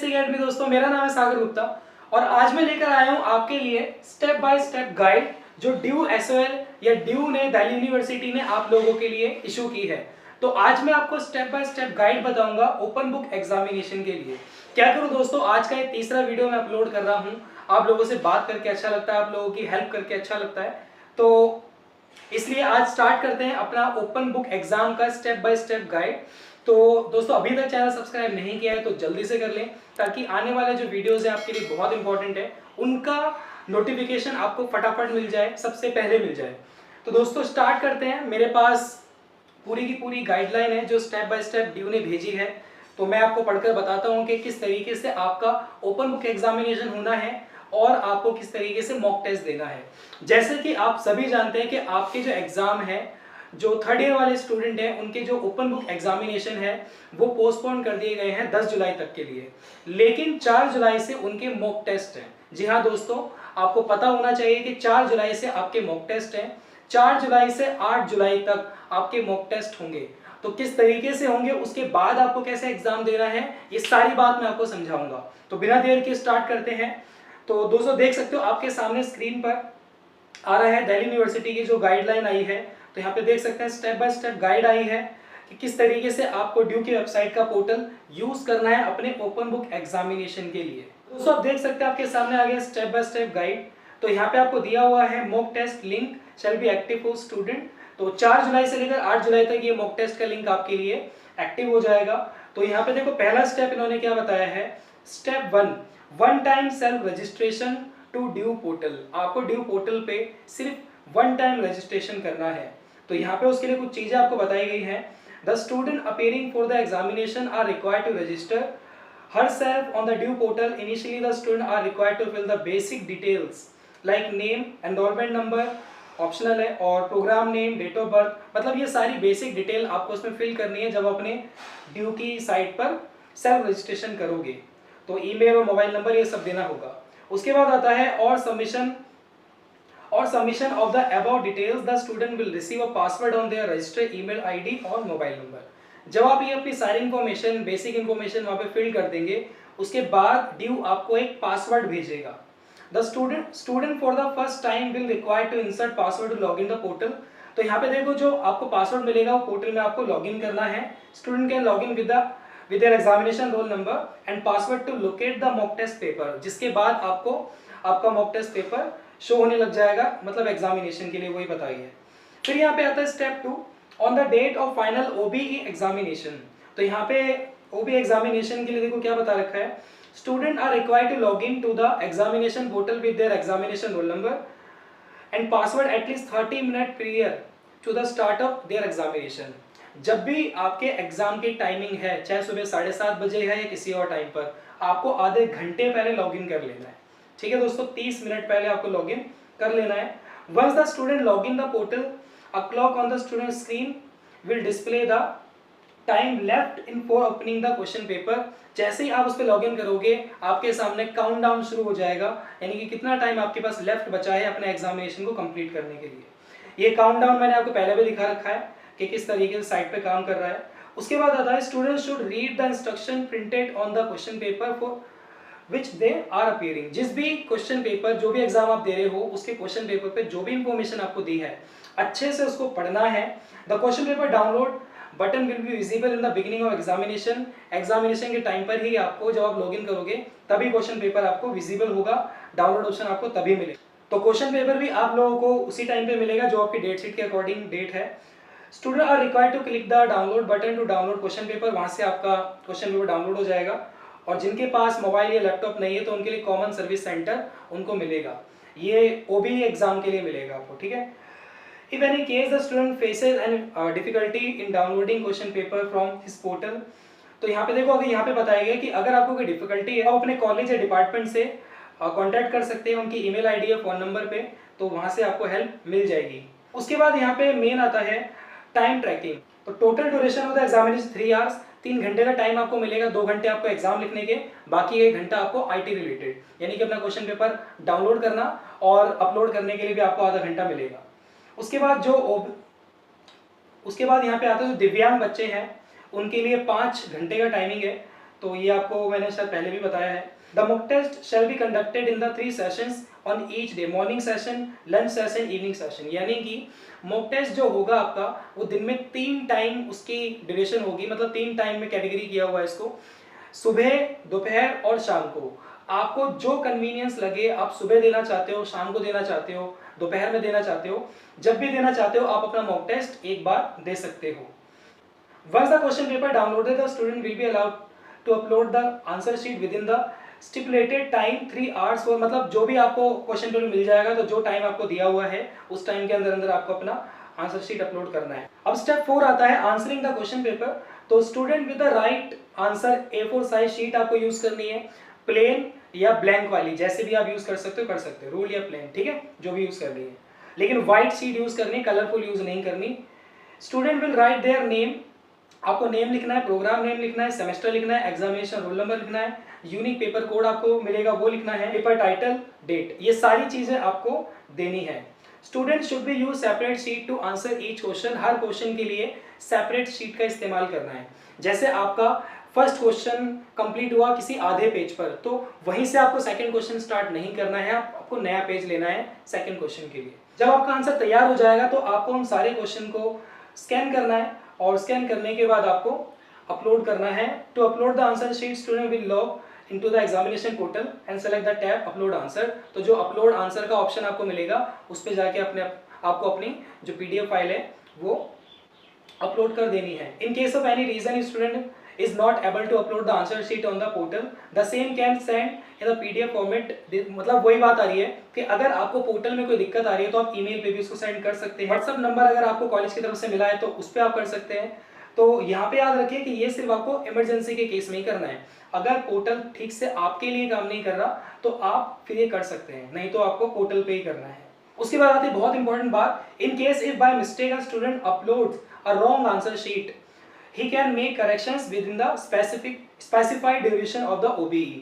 SSC academy दोस्तों, मेरा नाम है सागर गुप्ता और आज मैं लेकर आया हूं आपके लिए स्टेप बाय स्टेप गाइड जो ड्यू एसओएल या ड्यू ने दिल्ली यूनिवर्सिटी ने आप लोगों के लिए इशू की है। तो आज मैं आपको स्टेप बाय स्टेप गाइड बताऊंगा ओपन बुक एग्जामिनेशन के लिए। क्या करूं दोस्तों, आज का ये तीसरा वीडियो मैं अपलोड कर रहा हूं। आप लोगों से बात करके अच्छा लगता है, आप लोगों की हेल्प करके अच्छा लगता है, तो इसलिए आज स्टार्ट करते हैं अपना ओपन बुक एग्जाम का स्टेप बाय स्टेप गाइड। तो दोस्तों, अभी तक चैनल सब्सक्राइब नहीं किया है तो जल्दी से कर लें, ताकि आने वाले जो वीडियोस हैं आपके लिए बहुत इंपॉर्टेंट है, उनका नोटिफिकेशन आपको फटाफट मिल जाए, सबसे पहले मिल जाए। तो दोस्तों स्टार्ट करते हैं। मेरे पास पूरी की पूरी गाइडलाइन है जो स्टेप बाय स्टेप ड्यू ने भेजी है, तो मैं आपको पढ़कर बताता हूँ कि किस तरीके से आपका ओपन बुक एग्जामिनेशन होना है और आपको किस तरीके से मॉक टेस्ट देना है। जैसे कि आप सभी जानते हैं कि आपके जो एग्जाम है, जो थर्ड ईयर वाले स्टूडेंट हैं, उनके जो ओपन बुक एग्जामिनेशन है वो पोस्टपोन कर दिए गए हैं 10 जुलाई तक के लिए, लेकिन 4 जुलाई से उनके मॉक टेस्ट हैं। जी हाँ दोस्तों, आपको पता होना चाहिए कि 4 जुलाई से आपके मॉक टेस्ट हैं। 4 जुलाई से 8 जुलाई तक आपके मॉक टेस्ट होंगे। तो किस तरीके से होंगे, उसके बाद आपको कैसे एग्जाम देना है, ये सारी बात मैं आपको समझाऊंगा। तो बिना देर के स्टार्ट करते हैं। तो दोस्तों देख सकते हो आपके सामने स्क्रीन पर आ रहा है दिल्ली यूनिवर्सिटी की जो गाइडलाइन आई है। तो यहाँ पे देख सकते हैं step by step guide I है कि किस तरीके से आपको ड्यू की वेबसाइट का पोर्टल यूज करना है अपने ओपन बुक एग्जामिनेशन के लिए। दोस्तों आप देख सकते हैं आपके सामने आ गया स्टेप बाय स्टेप गाइड। तो यहाँ पे आपको दिया हुआ है mock test link shall be active for student. तो 4 जुलाई से लेकर 8 जुलाई तक ये मॉक टेस्ट का लिंक आपके लिए एक्टिव हो जाएगा। तो यहाँ पे देखो पहला स्टेप इन्होंने क्या बताया है, step 1 time self registration to due portal. आपको ड्यू पोर्टल पे सिर्फ 1 टाइम रजिस्ट्रेशन करना है। तो यहाँ पे उसके लिए कुछ चीजें आपको बताई गई हैं। The student appearing for the examination are required to register herself on the due portal. Initially the student are required to fill the basic details like name, enrollment number optional है, और programme name, date of birth, मतलब ये सारी basic detail आपको उसमें fill करनी है जब अपने ड्यू की साइट पर सेल्फ रजिस्ट्रेशन करोगे। तो ईमेल और मोबाइल नंबर ये सब देना होगा। उसके बाद आता है और submission of the above details the student will receive a password on their registered email ID और मोबाइल नंबर। जब आप ये अपनी सारी इंफॉर्मेशन, बेसिक इंफॉर्मेशन वहाँ पे फिल कर देंगे, उसके बाद ड्यू आपको एक पासवर्ड भेजेगा। The student for the first time will require to insert password to log in the portal. तो यहाँ पे देखो जो आपको पासवर्ड मिलेगा वो पोर्टल में आपको लॉग इन करना है। Student can log in with their examination roll number and password to locate the mock test paper, जिसके बाद आपको आपका मॉक टेस्ट पेपर शो होने लग जाएगा, मतलब एग्जामिनेशन के लिए वही बताई है। फिर यहाँ पे आता है step 2 on the date of final OBE examination. तो यहाँ पे ओबी एग्जामिनेशन के लिए देखो क्या बता रखा है, student are required to log in to the examination portal with their examination roll number and password at least 30 minute prior to the start of their examination. जब भी आपके एग्जाम की टाइमिंग है, चाहे सुबह 7:30 बजे है या किसी और टाइम पर, आपको आधे घंटे पहले लॉग इन कर लेना है। ठीक है दोस्तों, 30 मिनट पहले आपको लॉग इन कर लेना है। Once the student log in the portal, a clock on the student screen will display the time left in for opening the question paper। जैसे ही आप उस पर लॉगिन करोगे, आपके सामने काउंटडाउन शुरू हो जाएगा, यानी कि कितना टाइम आपके पास लेफ्ट बचा है अपने एग्जामिनेशन को कंप्लीट करने के लिए। ये काउंटडाउन मैंने आपको पहले भी दिखा रखा है कि किस तरीके से साइट पे काम कर रहा है। उसके बाद आता है student should read the instruction printed on the question paper for which they are appearing. जिस भी क्वेश्चन पेपर, जो भी एग्जाम आप दे रहे हो, उसके क्वेश्चन पेपर पे जो भी इंफॉर्मेशन आपको दी है, अच्छे से उसको पढ़ना है। The question paper download button will be visible in the beginning of examination. Examination के टाइम पर ही आपको, जब आप लॉगिन करोगे तभी क्वेश्चन पेपर आपको विजिबल होगा, डाउनलोड ऑप्शन आपको तभी मिलेगा। तो क्वेश्चन पेपर भी आप लोगों को उसी टाइम पे मिलेगा जो आपकी डेट शीट के अकॉर्डिंग डेट है। Student are required to click the download button to download question paper. वहां से आपका क्वेश्चन पेपर डाउनलोड हो जाएगा। और जिनके पास मोबाइल या लैपटॉप नहीं है तो उनके लिए कॉमन सर्विस सेंटर उनको मिलेगा, ये ओबीई एग्जाम के लिए मिलेगा आपको। ठीक है। If any case the student faces an difficulty in downloading question paper from his portal, तो यहाँ पे देखो, अगर यहाँ पे बताया गया कि अगर आपको कोई डिफिकल्टी है, आप अपने कॉलेज या डिपार्टमेंट से कांटेक्ट कर सकते हैं, उनकी ईमेल आईडी या फोन नंबर पे, तो वहाँ से आपको हेल्प मिल जाएगी। उसके बाद यहाँ पे मेन आता है टाइम ट्रैकिंग। तो total duration of the examination 3 hours, 3 घंटे का टाइम आपको मिलेगा। 2 घंटे आपको एग्जाम लिखने के, बाकी 1 घंटा आपको आईटी रिलेटेड, यानी कि अपना क्वेश्चन पेपर डाउनलोड करना और अपलोड करने के लिए भी आपको आधा घंटा मिलेगा। उसके बाद यहाँ पे आते हैं जो दिव्यांग बच्चे हैं, उनके लिए 5 घंटे का टाइमिंग है। तो ये आपको मैंने शायद पहले भी बताया है। The mock test shall be conducted in the 3 sessions on each day, morning session, lunch session, evening session. यानी कि मॉक टेस्ट जो होगा आपका वो दिन में 3 टाइम उसकी ड्यूरेशन होगी, मतलब 3 टाइम में कैटेगरी किया हुआ है इसको, सुबह, दोपहर और शाम को। आपको जो कन्वीनियंस लगे, आप सुबह देना चाहते हो, शाम को देना चाहते हो, दोपहर में देना चाहते हो, जब भी देना चाहते हो आप अपना मॉक टेस्ट एक बार दे सकते हो। Once the question paper downloaded, the student will be allowed to upload the answer sheet within the stipulated time 3 hours for, मतलब जो भी आपको क्वेश्चन पेपर मिल जाएगा तो जो टाइम आपको दिया हुआ है उस टाइम के अंदर अंदर आपको अपना आंसर शीट अपलोड करना है। अब स्टेप 4 आता है आंसरिंग द क्वेश्चन पेपर। तो student with the right answer A4 size sheet आपको यूज करनी है, प्लेन या ब्लैंक वाली, जैसे भी आप यूज कर सकते हो, रूल या प्लेन, ठीक है, जो भी यूज करनी है, लेकिन व्हाइट शीट यूज करनी, कलरफुल यूज नहीं करनी। Student will write their name, आपको नेम लिखना है, प्रोग्राम नेम लिखना है, सेमेस्टर लिखना है, एग्जामिनेशन रोल नंबर लिखना है, यूनिक पेपर कोड आपको मिलेगा वो लिखना है, पेपर टाइटल, डेट, ये सारी चीजें आपको देनी है। Student should be use separate sheet to answer each question, हर क्वेश्चन के लिए सेपरेट शीट का इस्तेमाल करना है। जैसे आपका फर्स्ट क्वेश्चन कंप्लीट हुआ किसी आधे पेज पर, तो वहीं से आपको सेकंड क्वेश्चन स्टार्ट नहीं करना है, आपको नया पेज लेना है सेकंड क्वेश्चन के लिए। जब आपका आंसर तैयार हो जाएगा तो आपको उन सारे क्वेश्चन को स्कैन करना है और स्कैन करने के बाद आपको अपलोड करना है। To upload the answer sheet student will log into the examination portal and select the tab upload answer. तो जो अपलोड आंसर का ऑप्शन आपको मिलेगा उस पर जाके आपको अपनी जो PDF फाइल है वो अपलोड कर देनी है। In case of any reason student is not able to upload the answer sheet on the portal, the same can send in the PDF format। मतलब वही बात आ रही है कि अगर आपको पोर्टल में कोई दिक्कत आ रही है तो आप ईमेल पे भी उसको सेंड कर सकते हैं। व्हाट्सएप नंबर अगर आपको कॉलेज की तरफ से मिला है तो उस पर आप कर सकते हैं। तो यहाँ पे याद रखिए कि ये सिर्फ आपको इमरजेंसी के केस में ही करना है। अगर पोर्टल ठीक से आपके लिए काम नहीं कर रहा तो आप फिर ये कर सकते हैं, नहीं तो आपको पोर्टल पे ही करना है। उसके बाद आती है बहुत इंपॉर्टेंट बात, in case if by mistake a student uploads a wrong answer sheet, he can make corrections within the specified duration of the OBE।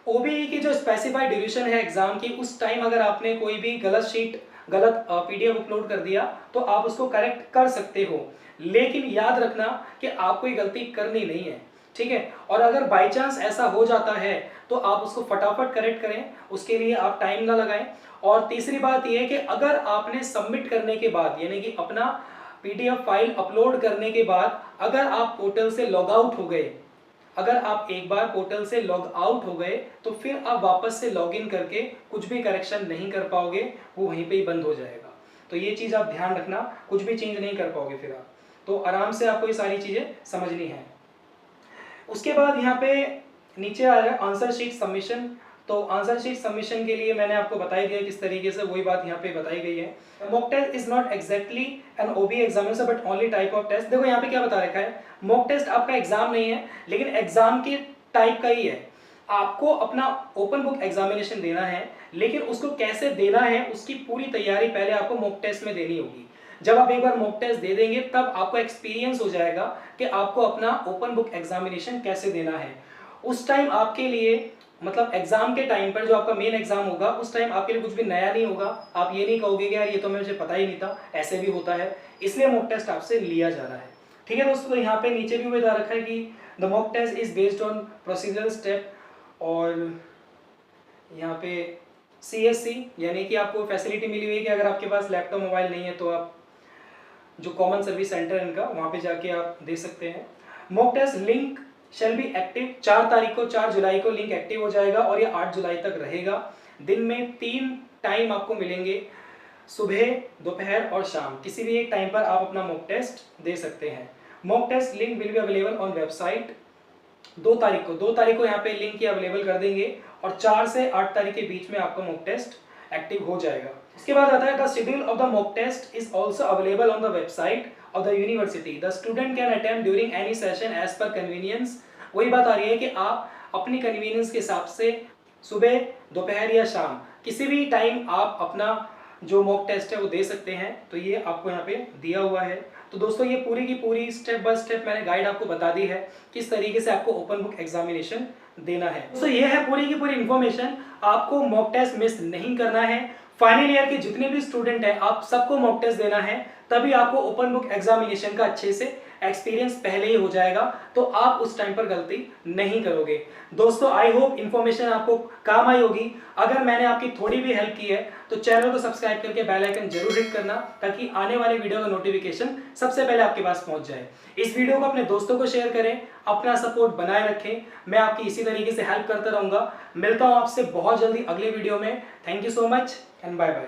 OBE की जो specified duration है एग्जाम की, उस टाइम अगर आपने कोई भी गलत शीट, गलत PDF अपलोड कर दिया तो आप उसको करेक्ट कर सकते हो, लेकिन याद रखना कि आपको ये गलती करनी नहीं है, ठीक है। और अगर बाई चांस ऐसा हो जाता है तो आप उसको फटाफट करेक्ट करें, उसके लिए आप टाइम ना लगाएं। और तीसरी बात यह है कि अगर आपने सबमिट करने के बाद, यानी कि अपना PDF फाइल अपलोड करने के बाद अगर आप पोर्टल से लॉग आउट हो गए, अगर आप एक बार पोर्टल से लॉग आउट हो गए तो फिर आप वापस से लॉग इन करके कुछ भी करेक्शन नहीं कर पाओगे, वो वहीं पे ही बंद हो जाएगा। तो ये चीज़ आप ध्यान रखना, कुछ भी चेंज नहीं कर पाओगे फिर आप। तो आराम से आपको ये सारी चीज़ें समझनी है। उसके बाद यहाँ पे नीचे आ रहा है आंसर शीट सबमिशन। तो आंसर शीट सबमिशन के लिए मैंने आपको बता ही दिया किस तरीके से, वही बात यहाँ पे बताई गई है। Mock test is not exactly an OBE examination but only type of test. देखो यहाँ पे क्या बता रखा है, मॉक टेस्ट आपका एग्जाम नहीं है लेकिन एग्जाम के टाइप का ही है। आपको अपना ओपन बुक एग्जामिनेशन देना है, लेकिन उसको कैसे देना है उसकी पूरी तैयारी पहले आपको मॉक टेस्ट में देनी होगी। जब आप एक बार मॉक टेस्ट दे देंगे तब आपको एक्सपीरियंस हो जाएगा कि आपको अपना ओपन बुक एग्जामिनेशन कैसे देना है। उस टाइम आपके लिए, मतलब एग्जाम के टाइम पर जो आपका मेन एग्जाम होगा उस टाइम आपके लिए कुछ भी नया नहीं होगा। आप ये नहीं कहोगे कि यार ये तो मुझे पता ही नहीं था, ऐसे भी होता है, इसलिए मॉक टेस्ट आपसे लिया जा रहा है, ठीक है दोस्तों। तो यहाँ पे नीचे भी बता रखा है कि the mock test is based on procedural step, और यहाँ पे CSC यानी कि आपको फैसिलिटी मिली हुई है कि अगर आपके पास लैपटॉप मोबाइल नहीं है तो आप जो कॉमन सर्विस सेंटर है इनका, वहाँ पे जाके आप दे सकते हैं। Mock test link shall be active, 4 जुलाई को लिंक एक्टिव हो जाएगा और ये 8 जुलाई तक रहेगा। दिन में 3 टाइम आपको मिलेंगे, सुबह, दोपहर और शाम, किसी भी एक टाइम पर आप अपना मॉक टेस्ट दे सकते हैं। Mock test link will be available on website 2 तारीख को यहाँ पे लिंक ही अवेलेबल कर देंगे और 4 से 8 तारीख के बीच में आपका मॉक टेस्ट एक्टिव हो जाएगा। उसके बाद आता है the schedule of the mock test is also available on the website of the university, the student can attend during any session as per convenience। वही बात आ रही है कि आप अपनी कन्वीनियंस के हिसाब से सुबह, दोपहर या शाम किसी भी टाइम आप अपना जो मॉक टेस्ट है वो दे सकते हैं। तो ये आपको यहाँ पे दिया हुआ है। तो दोस्तों ये पूरी की पूरी स्टेप बाय स्टेप मैंने गाइड आपको बता दी है किस तरीके से आपको ओपन बुक एग्जामिनेशन देना है। तो ये है पूरी की पूरी इंफॉर्मेशन, आपको मॉक टेस्ट मिस नहीं करना है। फाइनल ईयर के जितने भी स्टूडेंट हैं आप सबको मॉक टेस्ट देना है, तभी आपको ओपन बुक एग्जामिनेशन का अच्छे से एक्सपीरियंस पहले ही हो जाएगा, तो आप उस टाइम पर गलती नहीं करोगे। दोस्तों आई होप इन्फॉर्मेशन आपको काम आई होगी। अगर मैंने आपकी थोड़ी भी हेल्प की है तो चैनल को सब्सक्राइब करके बेल आइकन जरूर हिट करना, ताकि आने वाले वीडियो का नोटिफिकेशन सबसे पहले आपके पास पहुंच जाए। इस वीडियो को अपने दोस्तों को शेयर करें, अपना सपोर्ट बनाए रखें। मैं आपकी इसी तरीके से हेल्प करता रहूंगा। मिलता हूं आपसे बहुत जल्दी अगले वीडियो में। Thank you so much and bye bye.